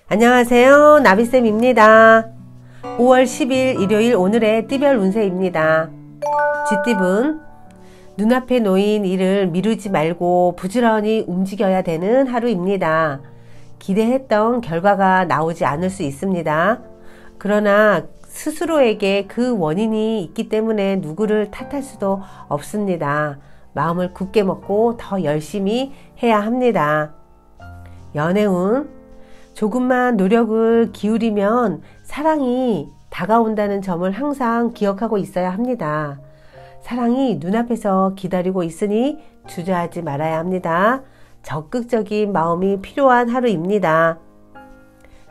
안녕하세요. 나비쌤입니다. 5월 10일 일요일 오늘의 띠별 운세입니다. 쥐띠분, 눈앞에 놓인 일을 미루지 말고 부지런히 움직여야 되는 하루입니다. 기대했던 결과가 나오지 않을 수 있습니다. 그러나 스스로에게 그 원인이 있기 때문에 누구를 탓할 수도 없습니다. 마음을 굳게 먹고 더 열심히 해야 합니다. 연애운, 조금만 노력을 기울이면 사랑이 다가온다는 점을 항상 기억하고 있어야 합니다. 사랑이 눈앞에서 기다리고 있으니 주저하지 말아야 합니다. 적극적인 마음이 필요한 하루입니다.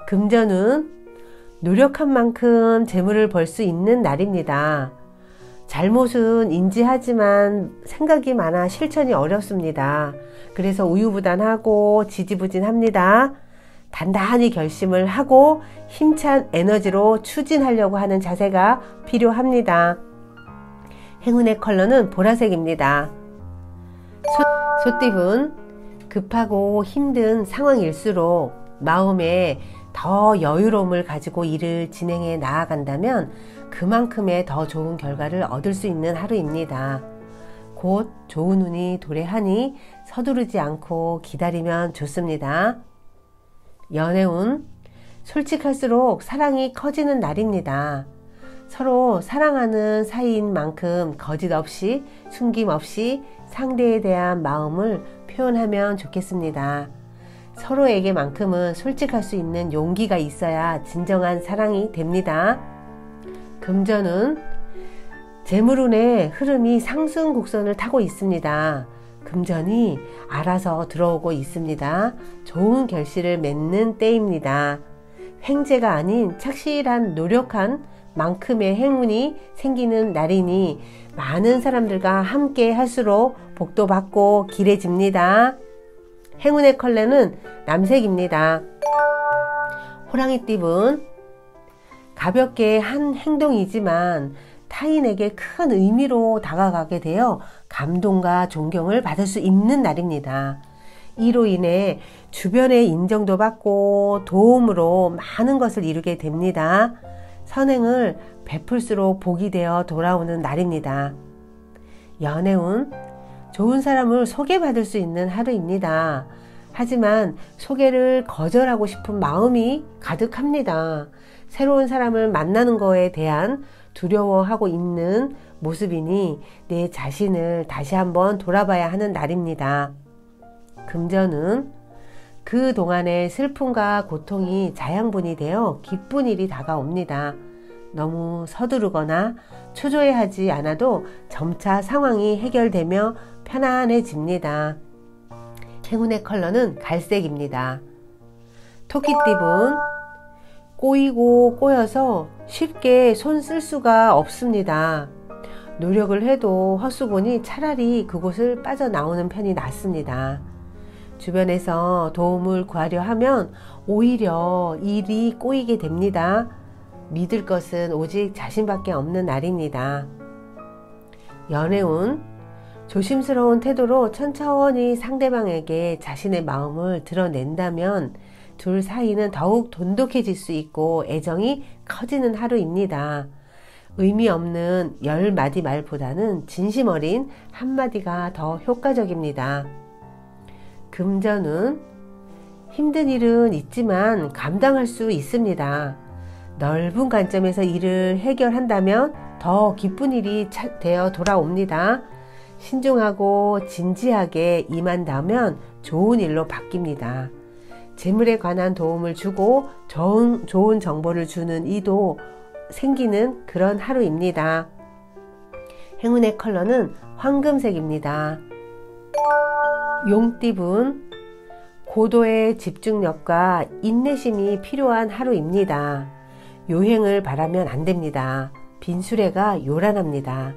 금전운, 노력한 만큼 재물을 벌 수 있는 날입니다. 잘못은 인지하지만 생각이 많아 실천이 어렵습니다. 그래서 우유부단하고 지지부진합니다. 단단히 결심을 하고 힘찬 에너지로 추진하려고 하는 자세가 필요합니다. 행운의 컬러는 보라색입니다. 소띠분, 급하고 힘든 상황일수록 마음에 더 여유로움을 가지고 일을 진행해 나아간다면 그만큼의 더 좋은 결과를 얻을 수 있는 하루입니다. 곧 좋은 운이 도래하니 서두르지 않고 기다리면 좋습니다. 연애운, 솔직할수록 사랑이 커지는 날입니다. 서로 사랑하는 사이인 만큼 거짓 없이 숨김없이 상대에 대한 마음을 표현하면 좋겠습니다. 서로에게만큼은 솔직할 수 있는 용기가 있어야 진정한 사랑이 됩니다. 금전운, 재물운의 흐름이 상승 곡선을 타고 있습니다. 금전이 알아서 들어오고 있습니다. 좋은 결실을 맺는 때입니다. 횡재가 아닌 착실한 노력한 만큼의 행운이 생기는 날이니 많은 사람들과 함께 할수록 복도 받고 길해집니다. 행운의 컬러는 남색입니다. 호랑이띠분, 가볍게 한 행동이지만 타인에게 큰 의미로 다가가게 되어 감동과 존경을 받을 수 있는 날입니다. 이로 인해 주변의 인정도 받고 도움으로 많은 것을 이루게 됩니다. 선행을 베풀수록 복이 되어 돌아오는 날입니다. 연애운, 좋은 사람을 소개받을 수 있는 하루입니다. 하지만 소개를 거절하고 싶은 마음이 가득합니다. 새로운 사람을 만나는 것에 대한 두려워하고 있는 모습이니 내 자신을 다시 한번 돌아봐야 하는 날입니다. 금전은, 그동안의 슬픔과 고통이 자양분이 되어 기쁜 일이 다가옵니다. 너무 서두르거나 초조해하지 않아도 점차 상황이 해결되며 편안해집니다. 행운의 컬러는 갈색입니다. 토끼띠분, 꼬이고 꼬여서 쉽게 손 쓸 수가 없습니다. 노력을 해도 헛수고니 차라리 그곳을 빠져나오는 편이 낫습니다. 주변에서 도움을 구하려 하면 오히려 일이 꼬이게 됩니다. 믿을 것은 오직 자신밖에 없는 날입니다. 연애운, 조심스러운 태도로 천천히 상대방에게 자신의 마음을 드러낸다면 둘 사이는 더욱 돈독해질 수 있고 애정이 커지는 하루입니다. 의미 없는 10마디 말보다는 진심 어린 한마디가 더 효과적입니다. 금전운, 힘든 일은 있지만 감당할 수 있습니다. 넓은 관점에서 일을 해결한다면 더 기쁜 일이 되어 돌아옵니다. 신중하고 진지하게 임한다면 좋은 일로 바뀝니다. 재물에 관한 도움을 주고 좋은 정보를 주는 이도 생기는 그런 하루입니다. 행운의 컬러는 황금색입니다. 용띠분, 고도의 집중력과 인내심이 필요한 하루입니다. 요행을 바라면 안 됩니다. 빈수레가 요란합니다.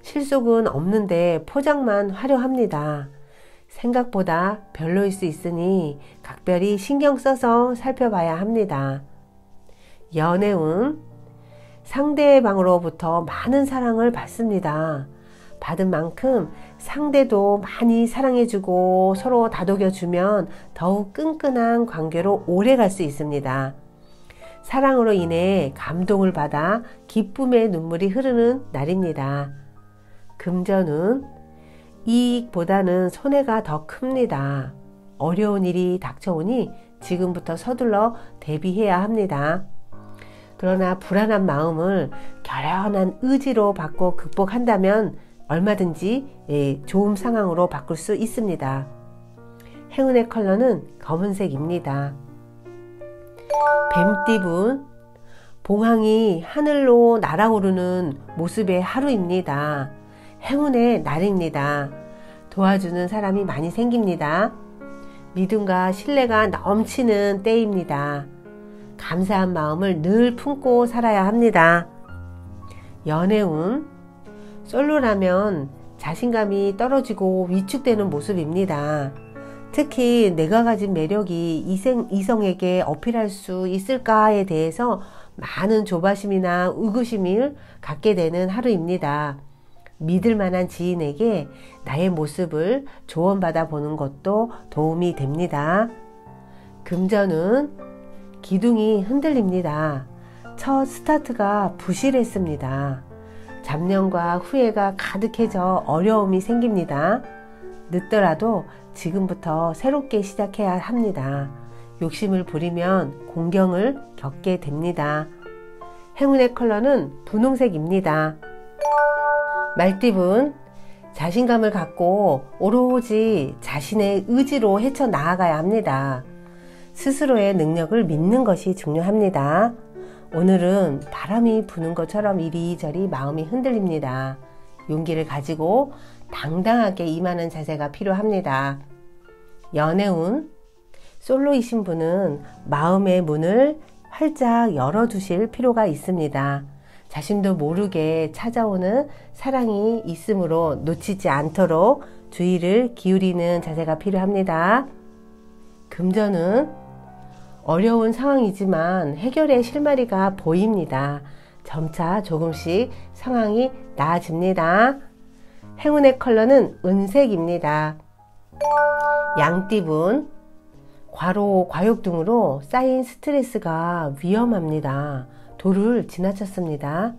실속은 없는데 포장만 화려합니다. 생각보다 별로일 수 있으니 각별히 신경 써서 살펴봐야 합니다. 연애운, 상대방으로부터 많은 사랑을 받습니다. 받은 만큼 상대도 많이 사랑해주고 서로 다독여주면 더욱 끈끈한 관계로 오래 갈 수 있습니다. 사랑으로 인해 감동을 받아 기쁨의 눈물이 흐르는 날입니다. 금전은 이익보다는 손해가 더 큽니다. 어려운 일이 닥쳐오니 지금부터 서둘러 대비해야 합니다. 그러나 불안한 마음을 결연한 의지로 바꿔 극복한다면 얼마든지 좋은 상황으로 바꿀 수 있습니다. 행운의 컬러는 검은색입니다. 뱀띠분, 봉황이 하늘로 날아오르는 모습의 하루입니다. 행운의 날입니다. 도와주는 사람이 많이 생깁니다. 믿음과 신뢰가 넘치는 때입니다. 감사한 마음을 늘 품고 살아야 합니다. 연애운, 솔로라면 자신감이 떨어지고 위축되는 모습입니다. 특히 내가 가진 매력이 이성에게 어필할 수 있을까에 대해서 많은 조바심이나 의구심을 갖게 되는 하루입니다. 믿을 만한 지인에게 나의 모습을 조언받아 보는 것도 도움이 됩니다. 금전은 기둥이 흔들립니다. 첫 스타트가 부실했습니다. 잡념과 후회가 가득해져 어려움이 생깁니다. 늦더라도 지금부터 새롭게 시작해야 합니다. 욕심을 부리면 공경을 겪게 됩니다. 행운의 컬러는 분홍색입니다. 말띠분, 자신감을 갖고 오로지 자신의 의지로 헤쳐나아가야 합니다. 스스로의 능력을 믿는 것이 중요합니다. 오늘은 바람이 부는 것처럼 이리저리 마음이 흔들립니다. 용기를 가지고 당당하게 임하는 자세가 필요합니다. 연애운, 솔로이신 분은 마음의 문을 활짝 열어두실 필요가 있습니다. 자신도 모르게 찾아오는 사랑이 있으므로 놓치지 않도록 주의를 기울이는 자세가 필요합니다. 금전은 어려운 상황이지만 해결의 실마리가 보입니다. 점차 조금씩 상황이 나아집니다. 행운의 컬러는 은색입니다. 양띠분, 과로, 과욕 등으로 쌓인 스트레스가 위험합니다. 도를 지나쳤습니다.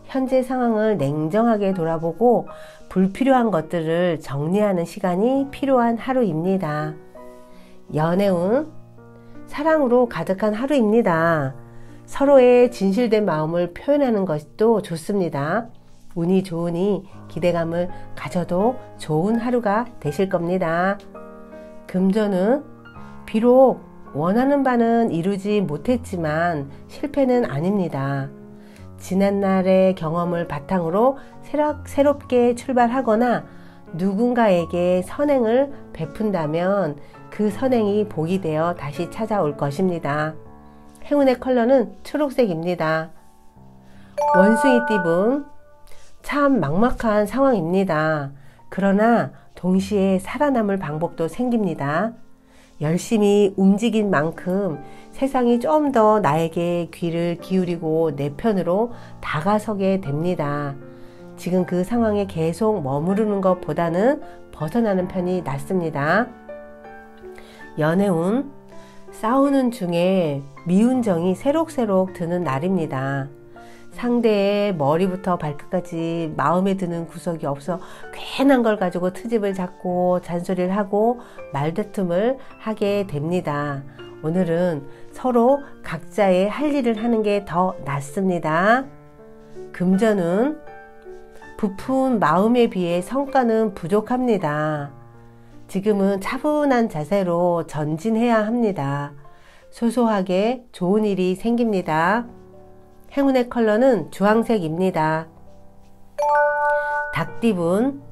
현재 상황을 냉정하게 돌아보고 불필요한 것들을 정리하는 시간이 필요한 하루입니다. 연애운, 사랑으로 가득한 하루입니다. 서로의 진실된 마음을 표현하는 것도 좋습니다. 운이 좋으니 기대감을 가져도 좋은 하루가 되실 겁니다. 금전은 비록 원하는 바는 이루지 못했지만 실패는 아닙니다. 지난날의 경험을 바탕으로 새롭게 출발하거나 누군가에게 선행을 베푼다면 그 선행이 복이 되어 다시 찾아올 것입니다. 행운의 컬러는 초록색입니다. 원숭이띠분, 참 막막한 상황입니다. 그러나 동시에 살아남을 방법도 생깁니다. 열심히 움직인 만큼 세상이 좀 더 나에게 귀를 기울이고 내 편으로 다가서게 됩니다. 지금 그 상황에 계속 머무르는 것보다는 벗어나는 편이 낫습니다. 연애운, 싸우는 중에 미운 정이 새록새록 드는 날입니다. 상대의 머리부터 발끝까지 마음에 드는 구석이 없어 괜한 걸 가지고 트집을 잡고 잔소리를 하고 말다툼을 하게 됩니다. 오늘은 서로 각자의 할 일을 하는 게 더 낫습니다. 금전은 부푼 마음에 비해 성과는 부족합니다. 지금은 차분한 자세로 전진해야 합니다. 소소하게 좋은 일이 생깁니다. 행운의 컬러는 주황색입니다. 닭띠분,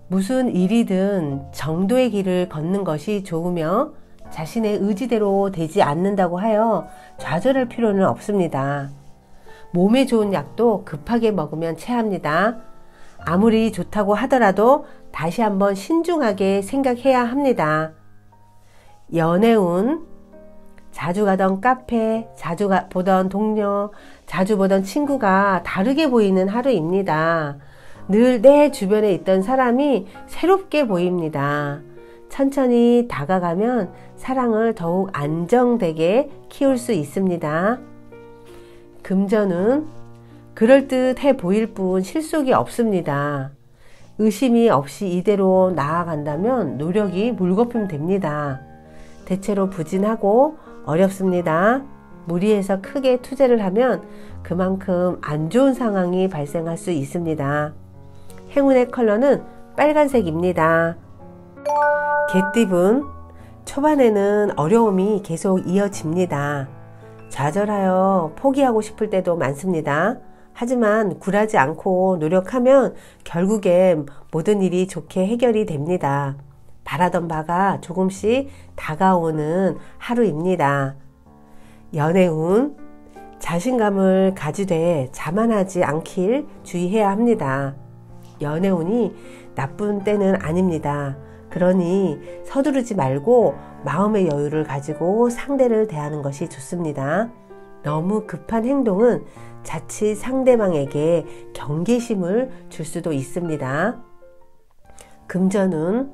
무슨 일이든 정도의 길을 걷는 것이 좋으며 자신의 의지대로 되지 않는다고 하여 좌절할 필요는 없습니다. 몸에 좋은 약도 급하게 먹으면 체합니다. 아무리 좋다고 하더라도 다시 한번 신중하게 생각해야 합니다. 연애운, 자주 가던 카페, 자주 보던 동료, 자주 보던 친구가 다르게 보이는 하루입니다. 늘 내 주변에 있던 사람이 새롭게 보입니다. 천천히 다가가면 사랑을 더욱 안정되게 키울 수 있습니다. 금전은 그럴듯해 보일 뿐 실속이 없습니다. 의심이 없이 이대로 나아간다면 노력이 물거품 됩니다. 대체로 부진하고 어렵습니다. 무리해서 크게 투자를 하면 그만큼 안 좋은 상황이 발생할 수 있습니다. 행운의 컬러는 빨간색입니다. 개띠분, 초반에는 어려움이 계속 이어집니다. 좌절하여 포기하고 싶을 때도 많습니다. 하지만 굴하지 않고 노력하면 결국엔 모든 일이 좋게 해결이 됩니다. 바라던 바가 조금씩 다가오는 하루입니다. 연애운, 자신감을 가지되 자만하지 않길 주의해야 합니다. 연애운이 나쁜 때는 아닙니다. 그러니 서두르지 말고 마음의 여유를 가지고 상대를 대하는 것이 좋습니다. 너무 급한 행동은 자칫 상대방에게 경계심을 줄 수도 있습니다. 금전은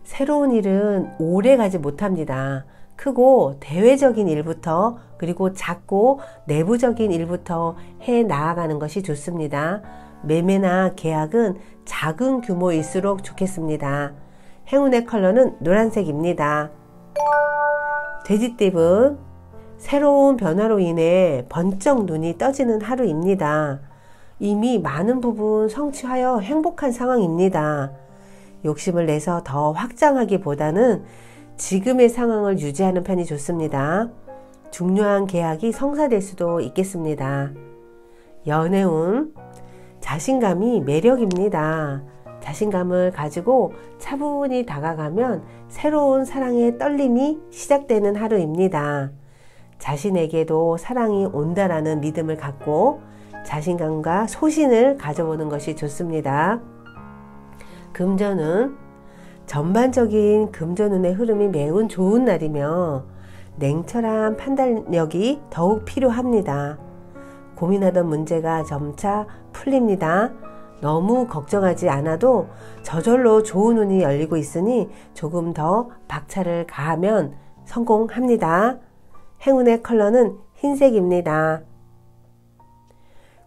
새로운 일은 오래 가지 못합니다. 크고 대외적인 일부터 그리고 작고 내부적인 일부터 해 나아가는 것이 좋습니다. 매매나 계약은 작은 규모일수록 좋겠습니다. 행운의 컬러는 노란색입니다. 돼지띠분, 새로운 변화로 인해 번쩍 눈이 떠지는 하루입니다. 이미 많은 부분 성취하여 행복한 상황입니다. 욕심을 내서 더 확장하기보다는 지금의 상황을 유지하는 편이 좋습니다. 중요한 계약이 성사될 수도 있겠습니다. 연애운, 자신감이 매력입니다. 자신감을 가지고 차분히 다가가면 새로운 사랑의 떨림이 시작되는 하루입니다. 자신에게도 사랑이 온다라는 믿음을 갖고 자신감과 소신을 가져보는 것이 좋습니다. 금전은 전반적인 금전운의 흐름이 매우 좋은 날이며 냉철한 판단력이 더욱 필요합니다. 고민하던 문제가 점차 풀립니다. 너무 걱정하지 않아도 저절로 좋은 운이 열리고 있으니 조금 더 박차를 가하면 성공합니다. 행운의 컬러는 흰색입니다.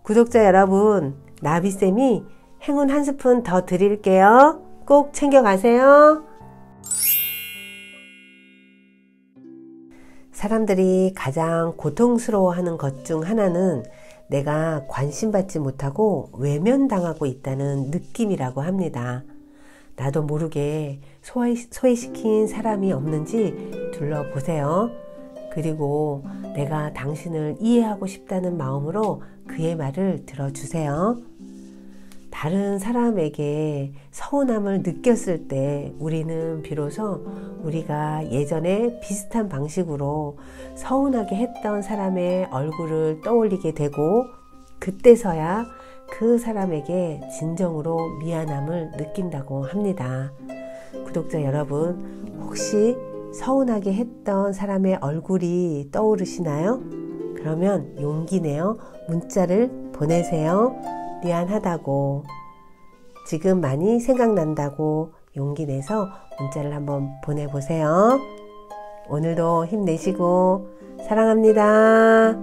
구독자 여러분, 나비쌤이 행운 한 스푼 더 드릴게요. 꼭 챙겨가세요. 사람들이 가장 고통스러워하는 것 중 하나는 내가 관심받지 못하고 외면당하고 있다는 느낌이라고 합니다. 나도 모르게 소외시킨 사람이 없는지 둘러보세요. 그리고 내가 당신을 이해하고 싶다는 마음으로 그의 말을 들어주세요. 다른 사람에게 서운함을 느꼈을 때 우리는 비로소 우리가 예전에 비슷한 방식으로 서운하게 했던 사람의 얼굴을 떠올리게 되고 그때서야 그 사람에게 진정으로 미안함을 느낀다고 합니다. 구독자 여러분, 혹시 서운하게 했던 사람의 얼굴이 떠오르시나요? 그러면 용기 내어 문자를 보내세요. 미안하다고, 지금 많이 생각난다고 용기 내서 문자를 한번 보내보세요. 오늘도 힘내시고 사랑합니다.